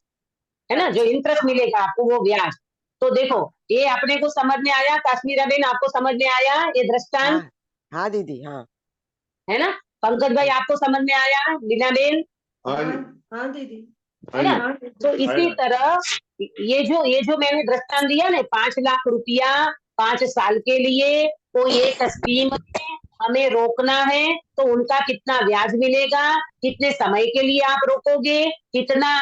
है ना, जो इंटरेस्ट मिलेगा आपको वो ब्याज। तो देखो, ये अपने को समझ में आया। काश्मीरा बेन, आपको समझ में आया ये दृष्टांत? हाँ दीदी, हाँ है ना। पंकज भाई, आपको समझ में आया? बीना बेन? हाँ दीदी, है ना। तो इसी तरह ये जो मैंने दृष्टांत दिया ना, 5 लाख रुपया 5 साल के लिए कोई एक स्कीम में हमें रोकना है, तो उनका कितना ब्याज मिलेगा, कितने समय के लिए आप रोकोगे, कितना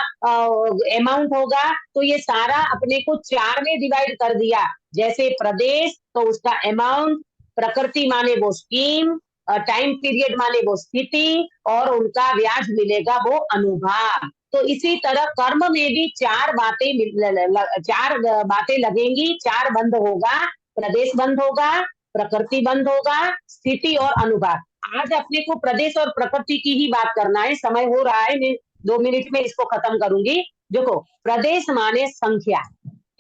अमाउंट होगा। तो ये सारा अपने को 4 में डिवाइड कर दिया। जैसे प्रदेश तो उसका अमाउंट, प्रकृति माने वो स्कीम, टाइम पीरियड माने वो स्थिति और उनका ब्याज मिलेगा वो अनुभाग। तो इसी तरह कर्म में भी 4 बातें लगेंगी। 4 बंध होगा, प्रदेश बंध होगा, प्रकृति बंध होगा, स्थिति और अनुभाग। आज अपने को प्रदेश और प्रकृति की ही बात करना है। समय हो रहा है, मैं 2 मिनट में इसको खत्म करूंगी। देखो, प्रदेश माने संख्या।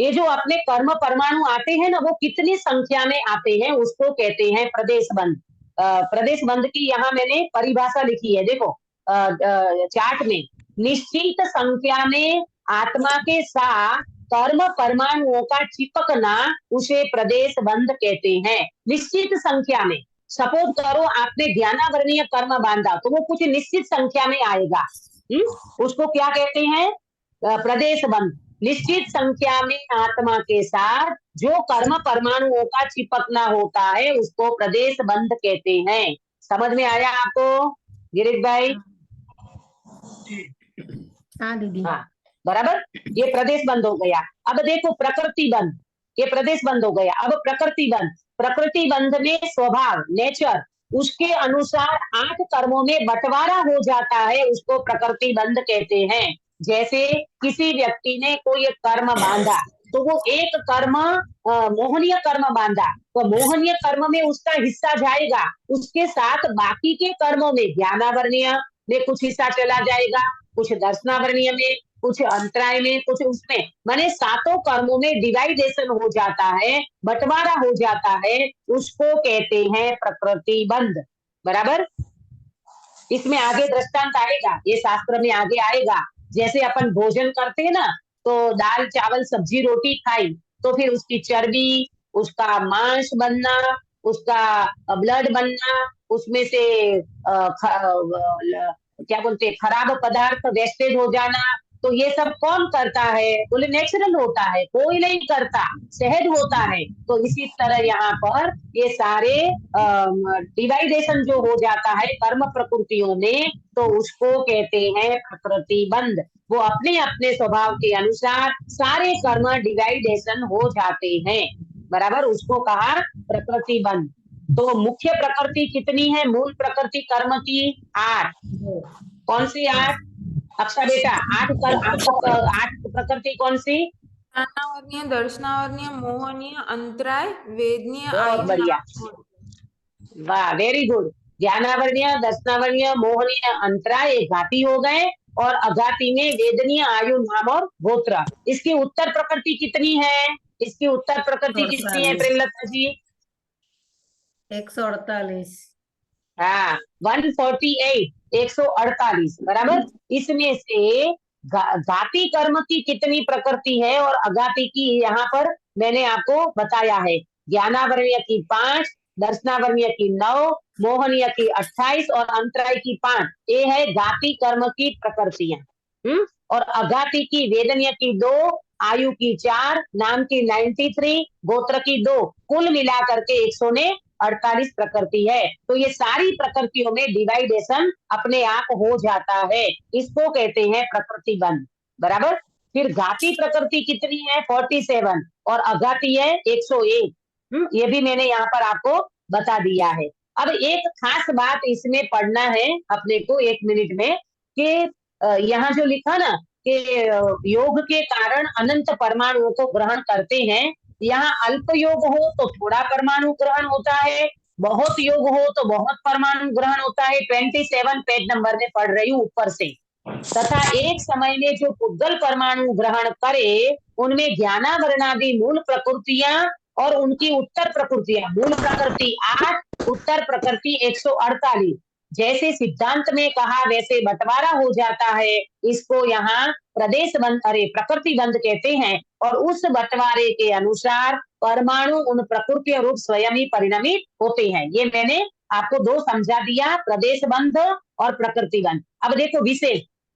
ये जो अपने कर्म परमाणु आते हैं ना, वो कितनी संख्या में आते हैं उसको कहते हैं प्रदेश बंध। प्रदेश बंध की यहाँ मैंने परिभाषा लिखी है, देखो चार्ट में। निश्चित संख्या में आत्मा के साथ कर्म परमाणुओं का चिपकना उसे प्रदेश बंध कहते हैं। निश्चित संख्या में, सपोज करो आपने ज्ञानावरणीय कर्म बांधा तो वो कुछ निश्चित संख्या में आएगा। उसको क्या कहते हैं? प्रदेश बंध, निश्चित संख्या में आत्मा के साथ जो कर्म परमाणुओं का चिपकना होता है उसको प्रदेश बंध कहते हैं। समझ में आया आपको गिरीश भाई? हाँ दीदी। हाँ बराबर, ये प्रदेश बंद हो गया। अब देखो प्रकृति बंध, ये प्रदेश बंद हो गया। अब प्रकृति बंध, प्रकृति बंध में स्वभाव नेचर उसके अनुसार 8 कर्मों में बंटवारा हो जाता है, उसको प्रकृति बंध कहते हैं। जैसे किसी व्यक्ति ने कोई एक कर्म बांधा तो वो एक कर्म मोहनीय कर्म बांधा तो मोहनीय कर्म में उसका हिस्सा जाएगा, उसके साथ बाकी के कर्मों में ज्ञानावर्णीय में कुछ हिस्सा चला जाएगा, कुछ दर्शनावर्णीय में, कुछ अंतराय में, कुछ उसमें, माने 7 कर्मों में डिवाइडेशन हो जाता है, बंटवारा हो जाता है, उसको कहते हैं प्रकृति बंध। बराबर, इसमें आगे दृष्टांत आएगा, ये शास्त्र में आगे आएगा। जैसे अपन भोजन करते हैं ना, तो दाल चावल सब्जी रोटी खाई तो फिर उसकी चर्बी, उसका मांस बनना, उसका ब्लड बनना, उसमें से क्या बोलते हैं खराब पदार्थ वेस्टेज हो जाना, तो ये सब कौन करता है? बोले नेचुरल होता है, कोई नहीं करता, सहज होता है। तो इसी तरह यहाँ पर ये सारे डिवाइडेशन जो हो जाता है कर्म प्रकृतियों में, तो उसको कहते हैं प्रकृति बंध। वो अपने अपने स्वभाव के अनुसार सारे कर्म डिवाइडेशन हो जाते हैं। बराबर, उसको कहा प्रकृति बंध। तो मुख्य प्रकृति कितनी है? मूल प्रकृति कर्म की 8। कौन सी 8? अक्षा बेटा 8 प्रकृति कौन सी? ज्ञानावर्णीय, दर्शनावर्णीय, मोहनीय, अंतराय, वेदनीय, बहुत बढ़िया, वाह वेरी गुड। ज्ञानावर्णीय, दर्शनावर्णीय, मोहनीय, अंतराय ये घाती हो गए, और अघाती में वेदनीय, आयु, नाम और गोत्र। इसकी उत्तर प्रकृति कितनी है? इसकी उत्तर प्रकृति कितनी है प्रेमलता जी? 148। हाँ 148, 148 बराबर। इसमें से घाती कर्म की कितनी प्रकृति है और अघाती की यहाँ पर मैंने आपको बताया है। ज्ञानावर्णीय की 5, दर्शनावर्णीय की 9, मोहनीय की 28 और अंतराय की 5। ये है घाती कर्म की प्रकृतियां। और अघाती की वेदनीय की 2, आयु की 4, नाम की 93, गोत्र की 2, कुल मिलाकर के 148 प्रकृति है। तो ये सारी प्रकृतियों में डिवाइडेशन अपने आप हो जाता है, इसको कहते हैं प्रकृति बंध। बराबर। फिर घाती प्रकृति कितनी है? 47 और अघाती है 101। ये भी मैंने यहाँ पर आपको बता दिया है। अब एक खास बात इसमें पढ़ना है अपने को 1 मिनट में, कि यहाँ जो लिखा ना कि योग के कारण अनंत परमाणुओं को ग्रहण करते हैं, यहाँ अल्प योग हो तो थोड़ा परमाणु ग्रहण होता है, बहुत योग हो तो बहुत परमाणु ग्रहण होता है। 27 पेज नंबर में पढ़ रही हूँ ऊपर से। तथा एक समय में जो पुद्गल परमाणु ग्रहण करे उनमें ज्ञानावरणादि मूल प्रकृतियां और उनकी उत्तर प्रकृतियां, मूल प्रकृति 8, उत्तर प्रकृति 148, जैसे सिद्धांत में कहा वैसे बंटवारा हो जाता है। इसको यहाँ प्रदेश बंध, प्रकृति बंध कहते हैं। और उस बंटवारे के अनुसार परमाणु उन प्रकृति रूप स्वयं ही परिणमित होते हैं। ये मैंने आपको 2 समझा दिया, प्रदेश बंध और प्रकृति बंध। अब देखो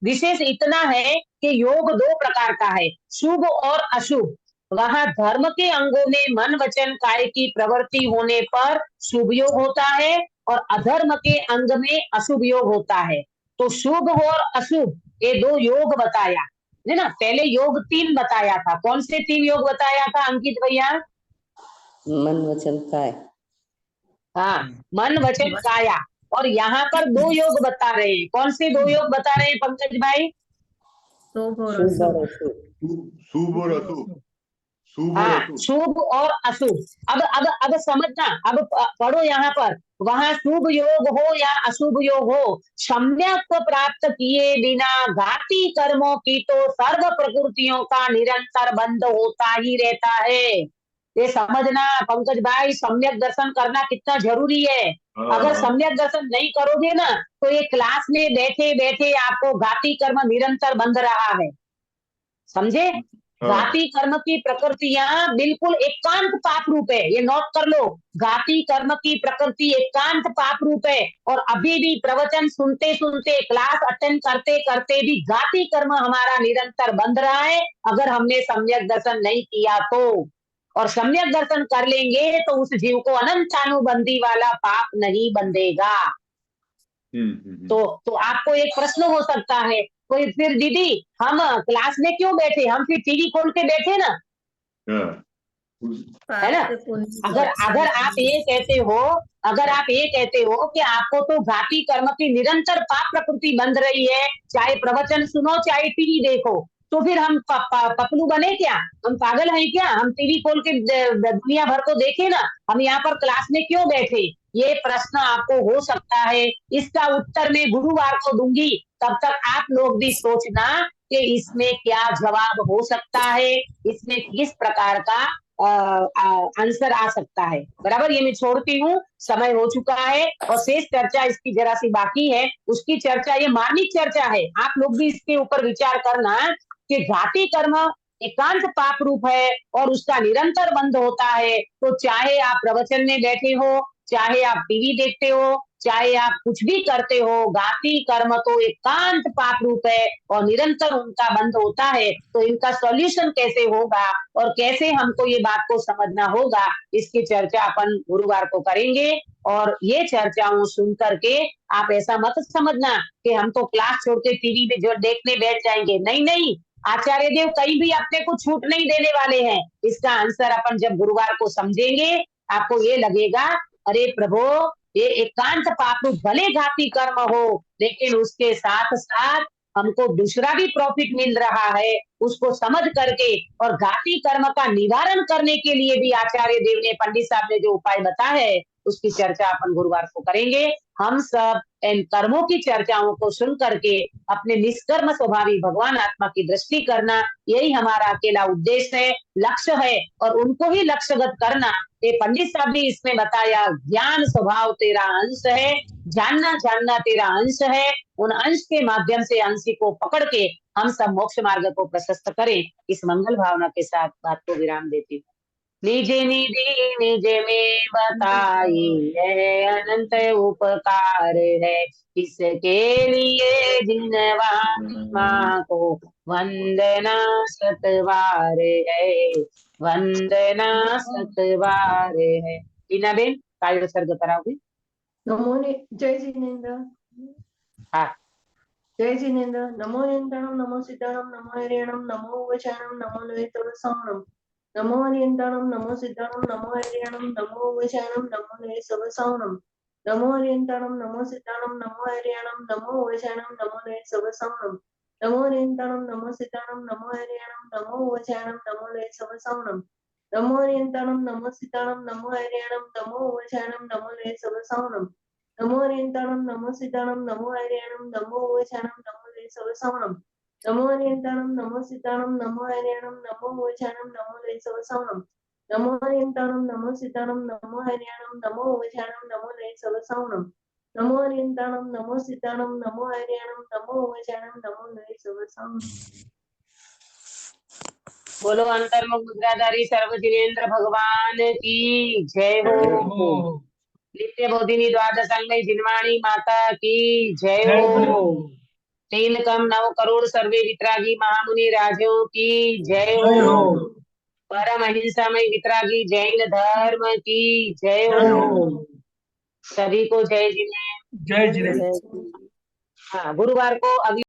विशेष इतना है कि योग 2 प्रकार का है, शुभ और अशुभ। वहां धर्म के अंगों में मन वचन काय की प्रवृत्ति होने पर शुभ योग होता है और अधर्म के अंग में अशुभ योग होता है। तो शुभ और अशुभ ये 2 योग बताया है ना। पहले योग 3 बताया था। कौन से 3 योग बताया था अंकित भैया? मन वचन काय। हाँ, मन वचन काया। और यहाँ पर 2 योग बता रहे हैं। कौन से 2 योग बता रहे हैं पंकज भाई? शुभ और अशुभ। शुभ और अशुभ। हाँ, शुभ और अशुभ। अब समझना, अब पढ़ो यहाँ पर। वहां शुभ योग हो या अशुभ योग हो, सम्यक प्राप्त किए बिना घाती कर्मों की तो सर्व प्रकृतियों का निरंतर बंध होता ही रहता है। ये समझना पंकज भाई, सम्यक दर्शन करना कितना जरूरी है। अगर सम्यक दर्शन नहीं करोगे ना तो ये क्लास में बैठे बैठे आपको घाती कर्म निरंतर बंध रहा है, समझे? घाती कर्म की प्रकृतियां बिल्कुल एकांत पाप रूप है, ये नोट कर लो। घाती कर्म की प्रकृति एकांत पाप रूप है, और अभी भी प्रवचन सुनते सुनते, क्लास अटेंड करते करते भी घाती कर्म हमारा निरंतर बंध रहा है, अगर हमने सम्यक दर्शन नहीं किया तो। और सम्यक दर्शन कर लेंगे तो उस जीव को अनंतानुबंधी वाला पाप नहीं बंधेगा। तो आपको एक प्रश्न हो सकता है, कोई फिर दीदी हम क्लास में क्यों बैठे, हम फिर टीवी खोल के बैठे ना, है ना। अगर आप ये कहते हो, अगर आप ये कहते हो कि आपको तो घाती कर्म की निरंतर पाप प्रकृति बंध रही है, चाहे प्रवचन सुनो चाहे टीवी देखो, तो फिर हम पपलू बने क्या, हम पागल हैं क्या, हम टीवी खोल के दुनिया भर को देखे ना, हम यहाँ पर क्लास में क्यों बैठे, ये प्रश्न आपको हो सकता है। इसका उत्तर मैं गुरुवार को दूंगी, तब तक आप लोग भी सोचना कि इसमें क्या जवाब हो सकता है, इसमें किस प्रकार का आंसर आ सकता है। बराबर, ये मैं छोड़ती हूँ, समय हो चुका है, और शेष चर्चा इसकी जरा सी बाकी है, उसकी चर्चा ये मार्मिक चर्चा है, आप लोग भी इसके ऊपर विचार करना कि घाती कर्म एकांत पाप रूप है और उसका निरंतर बंद होता है। तो चाहे आप प्रवचन में बैठे हो, चाहे आप टीवी देखते हो, चाहे आप कुछ भी करते हो, घाती कर्म तो एकांत पाप रूप है और निरंतर उनका बंद होता है। तो इनका सॉल्यूशन कैसे होगा और कैसे हमको ये बात को समझना होगा, इसकी चर्चा अपन गुरुवार को करेंगे। और ये चर्चाओं सुन करके आप ऐसा मत समझना कि हम तो क्लास छोड़ के टीवी में जो देखने बैठ जाएंगे, नहीं नहीं, आचार्य देव कहीं भी अपने को छूट नहीं देने वाले हैं। इसका आंसर अपन जब गुरुवार को समझेंगे, आपको ये लगेगा, अरे प्रभु, ये एकांत पाप भले घाती कर्म हो, लेकिन उसके साथ साथ हमको दूसरा भी प्रॉफिट मिल रहा है, उसको समझ करके और घाती कर्म का निवारण करने के लिए भी आचार्य देव ने, पंडित साहब ने जो उपाय बताया है, उसकी चर्चा अपन गुरुवार को करेंगे। हम सब इन कर्मों की चर्चाओं को सुन करके अपने निष्कर्म स्वभावी भगवान आत्मा की दृष्टि करना, यही हमारा अकेला उद्देश्य है, लक्ष्य है, और उनको ही लक्ष्यगत करना। ये पंडित साहब ने इसमें बताया, ज्ञान स्वभाव तेरा अंश है, जानना जानना तेरा अंश है, उन अंश के माध्यम से अंशी को पकड़ के हम सब मोक्ष मार्ग को प्रशस्त करें। इस मंगल भावना के साथ बात को विराम देती हूँ। निज निधि निज में बताई है, अनंत उपकार है, इसके लिए जिनवा को वंदना सतवार है, वंदना सतवार है। टीना बेन, काय सर्ग कराओगे? नमो जय जिनेन्द्र। हाँ, जय जिनेन्द्र। नमो नियंत्रणम, नमो सिद्धाणम, नमो हरियाणम, नमो वचानम, नमो नैतवसाणम, नमो हरियंताणम, नमो सिद्धाणम, नमो हरियाणम, नमो वचानम, नमो नैतवसाणम, नमो हरियंताणम, नमो सिद्धाणम, नमो हरियाणम, नमो वचानम, नमो नैतवसाणम, नमो हरियंताणम, नमो सिद्धाणम, नमो हरियाणम, नमो वचानम, नमो नैतवसाणम, नमो हरियंताणम, नमो सिद्धाणम, नमो हरियाणम, नमो वचानम, नमो नैतवसाणम, नमो हरियंताणम, नमो सिद्धाणम, नमो हरियाणम, नमो वचानम, नमो नैतवसाणम, नमो हरियंताणम, नमो सिद्धाणम, नमो हरियाणम, नमो वचानम, नमो नैतवसाणम, नमो हरियंताणम, नमो सिद्धाणम, नमो हरियाणम, नमो वचानम, नमो नैतवसाणम, नमो हरियंताणम, नमो सिद्धाणम, नमो हरियाणम, नमो वचानम, नमो नैतवसाणम। बोलो अंतर्मुख मुद्राधारी सर्व जिनेन्द्र भगवान की जय हो। नित्य बोधिनी द्वादशांगमयी जिनवाणी माता की जय हो। 3 करोड़ सर्वे वितरागी महामुनि राजों की जय हो। परम अहिंसामय वितरागी जैन धर्म की जय हो। सभी को जय जिनेन्द्र। जय जिनेन्द्र। हाँ, गुरुवार को अगली